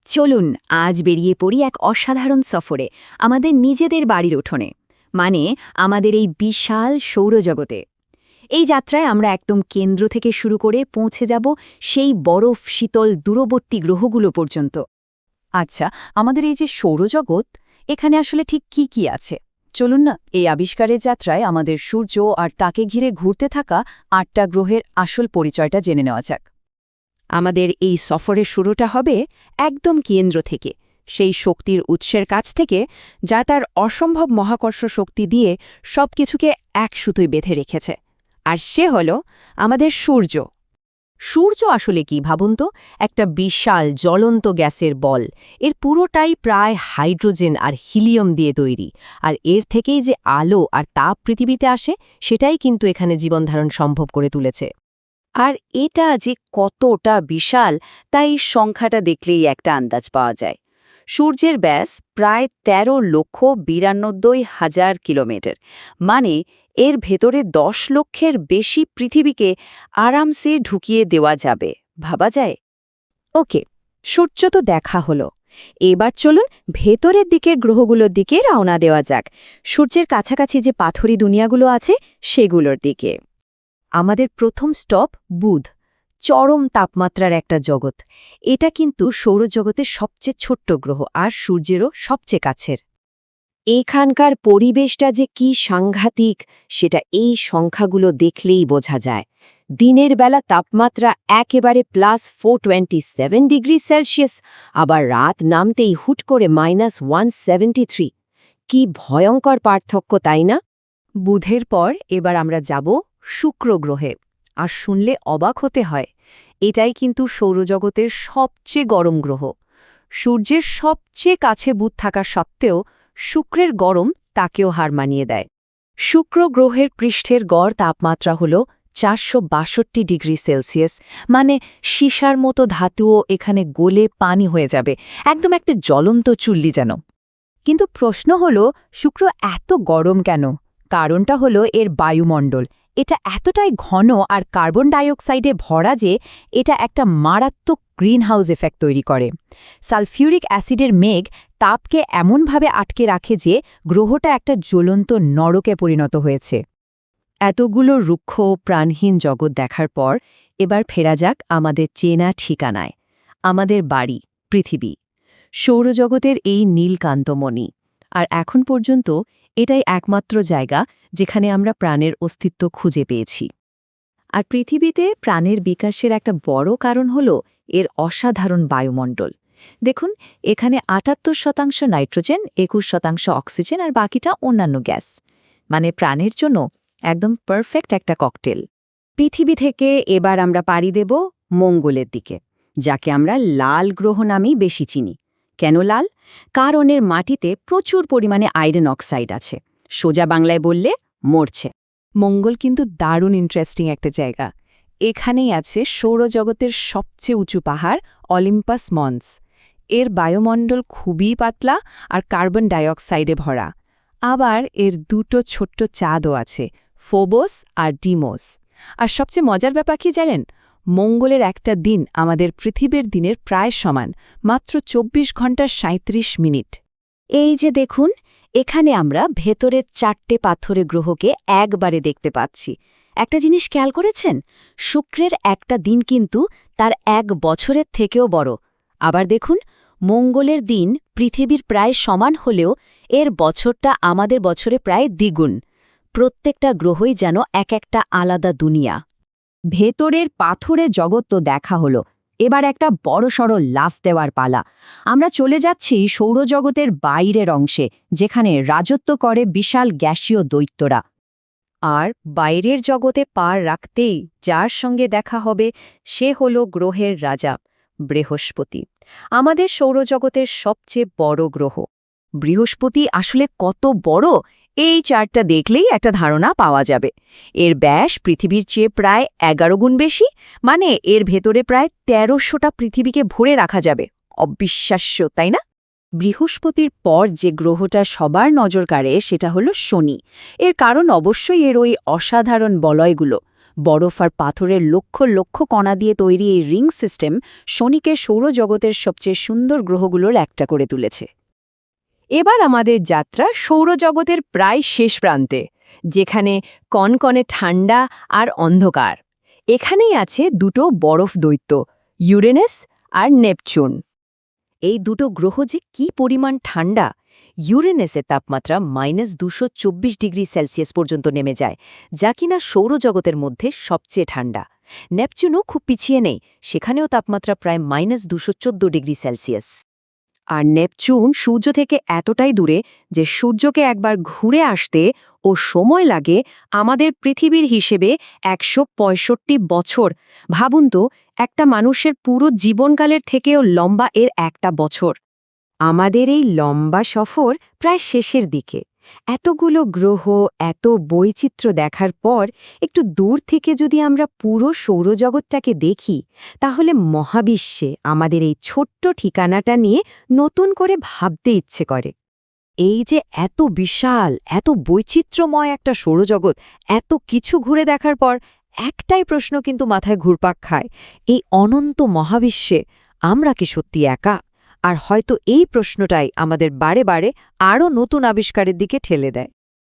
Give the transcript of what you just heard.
চলুন আজ বেরিয়ে পড়ি এক অসাধারণ সফরে আমাদের নিজেদের বাড়ির উঠোনে মানে আমাদের এই বিশাল সৌরজগতে। এই যাত্রায় আমরা একদম কেন্দ্র থেকে শুরু করে পৌঁছে যাব সেই বরফ শীতল দূরবর্তী গ্রহগুলো পর্যন্ত। আচ্ছা, আমাদের এই যে সৌরজগৎ, এখানে আসলে ঠিক কি কি আছে? চলুন না এই আবিষ্কারের যাত্রায় আমাদের সূর্য আর তাকে ঘিরে ঘুরতে থাকা ৮টা গ্রহের আসল পরিচয়টা জেনে নেওয়া যাক। আমাদের এই সফরের শুরুটা হবে একদম কেন্দ্র থেকে, সেই শক্তির উৎসের কাছ থেকে যা তার অসম্ভব মহাকর্ষ শক্তি দিয়ে সবকিছুকে এক সুতোয় বেঁধে রেখেছে। আর সে হল আমাদের সূর্য। সূর্য আসলে কি ভাবুন তো, একটা বিশাল জ্বলন্ত গ্যাসের বল। এর পুরোটাই প্রায় হাইড্রোজেন আর হিলিয়াম দিয়ে তৈরি, আর এর থেকেই যে আলো আর তাপ পৃথিবীতে আসে সেটাই কিন্তু এখানে জীবনধারণ সম্ভব করে তুলেছে। আর এটা যে কতটা বিশাল তা এই সংখ্যাটা দেখলেই একটা আন্দাজ পাওয়া যায়। সূর্যের ব্যাস প্রায় ১৩,৯২,০০০ কিলোমিটার, মানে এর ভেতরে ১০ লক্ষের বেশি পৃথিবীকে আরামসে ঢুকিয়ে দেওয়া যাবে, ভাবা যায়? ওকে, সূর্য তো দেখা হলো, এবার চলুন ভেতরের দিকের গ্রহগুলোর দিকে রওনা দেওয়া যাক, সূর্যের কাছাকাছি যে পাথুরি দুনিয়াগুলো আছে সেগুলোর দিকে। আমাদের প্রথম স্টপ বুধ, চরম তাপমাত্রার একটা জগৎ। এটা কিন্তু সৌরজগতের সবচেয়ে ছোট্ট গ্রহ আর সূর্যেরও সবচেয়ে কাছের। এখানকার পরিবেশটা যে কি সাংঘাতিক সেটা এই সংখ্যাগুলো দেখলেই বোঝা যায়। দিনের বেলা তাপমাত্রা একেবারে +427 ডিগ্রি সেলসিয়াস, আবার রাত নামতেই হুট করে -173। কি ভয়ঙ্কর পার্থক্য, তাই না? বুধের পর এবার আমরা যাব শুক্র গ্রহে। আর শুনলে অবাক হতে হয়, এটাই কিন্তু সৌরজগতের সবচেয়ে গরম গ্রহ। সূর্যের সবচেয়ে কাছে বুধ থাকা সত্ত্বেও শুক্রের গরম তাকেও হার মানিয়ে দেয়। শুক্র গ্রহের পৃষ্ঠের গড় তাপমাত্রা হল ৪৬২ ডিগ্রি সেলসিয়াস, মানে সীসার মতো ধাতুও এখানে গলে পানি হয়ে যাবে, একদম একটা জ্বলন্ত চুল্লি যেন। কিন্তু প্রশ্ন হল, শুক্র এত গরম কেন? কারণটা হলো এর বায়ুমণ্ডল। এটা এতটাই ঘন আর কার্বন ডাইঅক্সাইডে ভরা যে এটা একটা মারাত্মক গ্রিনহাউস এফেক্ট তৈরি করে। সালফিউরিক অ্যাসিডের মেঘ তাপকে এমনভাবে আটকে রাখে যে গ্রহটা একটা জ্বলন্ত নরকে পরিণত হয়েছে। এতগুলো রুক্ষ প্রাণহীন জগৎ দেখার পর এবার ফেরা যাক আমাদের চেনা ঠিকানায়, আমাদের বাড়ি পৃথিবী, সৌরজগতের এই নীলকান্তমণি। আর এখন পর্যন্ত এটাই একমাত্র জায়গা যেখানে আমরা প্রাণের অস্তিত্ব খুঁজে পেয়েছি। আর পৃথিবীতে প্রাণের বিকাশের একটা বড় কারণ হল এর অসাধারণ বায়ুমণ্ডল। দেখুন, এখানে ৭৮% নাইট্রোজেন, ২১% অক্সিজেন আর বাকিটা অন্যান্য গ্যাস, মানে প্রাণের জন্য একদম পারফেক্ট একটা ককটেল। পৃথিবী থেকে এবার আমরা পাড়ি দেব মঙ্গলের দিকে, যাকে আমরা লাল গ্রহ নামেই বেশি চিনি। কেন লাল? কারণ এর মাটিতে প্রচুর পরিমাণে আয়রন অক্সাইড আছে, সোজা বাংলায় বললে মরছে। মঙ্গল কিন্তু দারুণ ইন্টারেস্টিং একটা জায়গা। এখানেই আছে সৌরজগতের সবচেয়ে উঁচু পাহাড় অলিম্পাস মন্স। এর বায়ুমণ্ডল খুবই পাতলা আর কার্বন ডাইঅক্সাইডে ভরা। আবার এর দুটো ছোট্ট চাঁদও আছে, ফোবস আর ডিমোস। আর সবচেয়ে মজার ব্যাপার কি জানেন? মঙ্গলের একটা দিন আমাদের পৃথিবীর দিনের প্রায় সমান, মাত্র ২৪ ঘন্টা ৩৭ মিনিট। এই যে দেখুন, এখানে আমরা ভেতরের ৪টে পাথরে গ্রহকে একবারে দেখতে পাচ্ছি। একটা জিনিস খেয়াল করেছেন? শুক্রের একটা দিন কিন্তু তার ১ বছরের থেকেও বড়। আবার দেখুন, মঙ্গলের দিন পৃথিবীর প্রায় সমান হলেও এর বছরটা আমাদের বছরে প্রায় দ্বিগুণ। প্রত্যেকটা গ্রহই যেন এক একটা আলাদা দুনিয়া। ভেতরের পাথুরে জগৎ তো দেখা হলো, এবার একটা বড়সড় লাফ দেওয়ার পালা। আমরা চলে যাচ্ছি সৌরজগতের বাইরের অংশে, যেখানে রাজত্ব করে বিশাল গ্যাসীয় দৈত্যরা। আর বাইরের জগতে পার রাখতেই যার সঙ্গে দেখা হবে সে হল গ্রহের রাজা, বৃহস্পতি, আমাদের সৌরজগতের সবচেয়ে বড় গ্রহ। বৃহস্পতি আসলে কত বড়, এই চার্টটা দেখলেই একটা ধারণা পাওয়া যাবে। এর ব্যাস পৃথিবীর চেয়ে প্রায় ১১ গুণ বেশি, মানে এর ভেতরে প্রায় ১৩০০টা পৃথিবীকে ভরে রাখা যাবে। অবিশ্বাস্য, তাই না? বৃহস্পতির পর যে গ্রহটা সবার নজর কাড়ে সেটা হলো শনি। এর কারণ অবশ্যই এর ওই অসাধারণ বলয়গুলো, বরফ আর পাথরের লক্ষ লক্ষ কণা দিয়ে তৈরি এই রিং সিস্টেম শনিকে সৌরজগতের সবচেয়ে সুন্দর গ্রহগুলোর একটা করে তুলেছে। এবার আমাদের যাত্রা সৌরজগতের প্রায় শেষ প্রান্তে, যেখানে কনকনে ঠান্ডা আর অন্ধকার। এখানেই আছে দুটো বরফ দৈত্য, ইউরেনাস আর নেপচুন। এই দুটো গ্রহ যে কি পরিমাণ ঠান্ডা! ইউরেনাসের তাপমাত্রা -224°C পর্যন্ত নেমে যায়, যা কিনা সৌরজগতের মধ্যে সবচেয়ে ঠান্ডা। নেপচুনও খুব পিছিয়ে নেই, সেখানেও তাপমাত্রা প্রায় -214°C। আর নেপচুন সূর্য থেকে এতটাই দূরে যে সূর্যকে একবার ঘুরে আসতে ও সময় লাগে আমাদের পৃথিবীর হিসেবে ১৬৫ বছর। ভাবুন তো, একটা মানুষের পুরো জীবনকালের থেকেও লম্বা এর একটা বছর। আমাদের এই লম্বা সফর প্রায় শেষের দিকে। এতগুলো গ্রহ, এত বৈচিত্র্য দেখার পর একটু দূর থেকে যদি আমরা পুরো সৌরজগৎটাকে দেখি, তাহলে মহাবিশ্বে আমাদের এই ছোট্ট ঠিকানাটা নিয়ে নতুন করে ভাবতে ইচ্ছে করে। এই যে এত বিশাল, এত বৈচিত্র্যময় একটা সৌরজগৎ, এত কিছু ঘুরে দেখার পর একটাই প্রশ্ন কিন্তু মাথায় ঘুরপাক খায়, এই অনন্ত মহাবিশ্বে আমরা কি সত্যি একা? আর হয়তো এই প্রশ্নটাই আমাদের বারে বারে আরও নতুন আবিষ্কারের দিকে ঠেলে দেয়।